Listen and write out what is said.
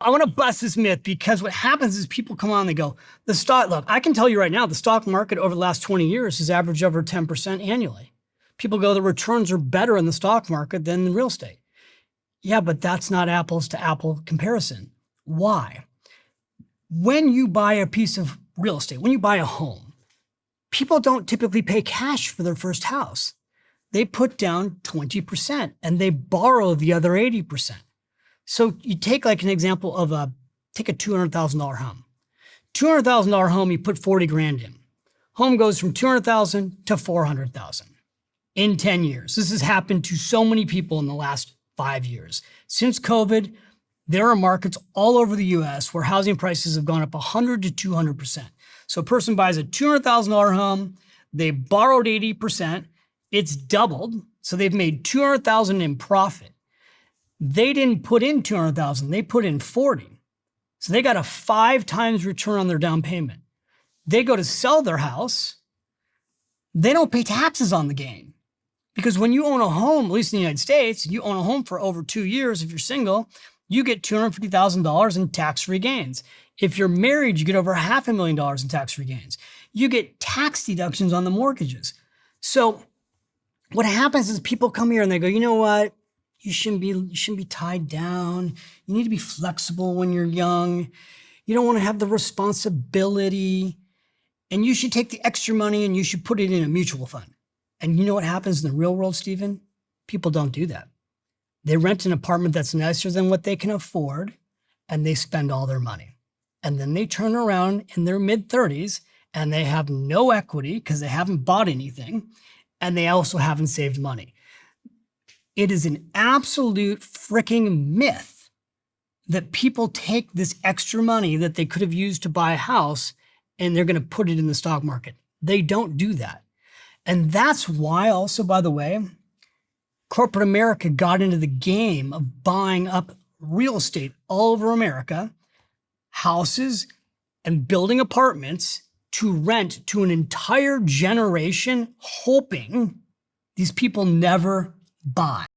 I want to bust this myth because what happens is people come on and they go, the stock, look, I can tell you right now, the stock market over the last 20 years has averaged over 10% annually. People go, the returns are better in the stock market than in real estate. Yeah, but that's not apples to apple comparison. Why? When you buy a piece of real estate, when you buy a home, people don't typically pay cash for their first house. They put down 20% and they borrow the other 80%. So you take like an example of take a $200,000 home. $200,000 home, you put 40 grand in. Home goes from 200,000 to 400,000 in 10 years. This has happened to so many people in the last 5 years. Since COVID, there are markets all over the US where housing prices have gone up 100 to 200%. So a person buys a $200,000 home, they borrowed 80%, it's doubled. So they've made 200,000 in profit. They didn't put in 200,000, they put in 40. So they got a 5 times return on their down payment. They go to sell their house, they don't pay taxes on the gain. Because when you own a home, at least in the United States, you own a home for over 2 years, if you're single, you get $250,000 in tax-free gains. If you're married, you get over $500,000 in tax-free gains. You get tax deductions on the mortgages. So what happens is people come here and they go, you know what? You shouldn't be tied down. You need to be flexible when you're young. You don't want to have the responsibility. And you should take the extra money and you should put it in a mutual fund. And you know what happens in the real world, Stephen? People don't do that. They rent an apartment that's nicer than what they can afford, and they spend all their money. And then they turn around in their mid-30s and they have no equity because they haven't bought anything, and they also haven't saved money. It is an absolute freaking myth that people take this extra money that they could have used to buy a house and they're going to put it in the stock market. They don't do that. And that's why also, by the way, corporate America got into the game of buying up real estate all over America, houses and building apartments to rent to an entire generation, hoping these people never buy.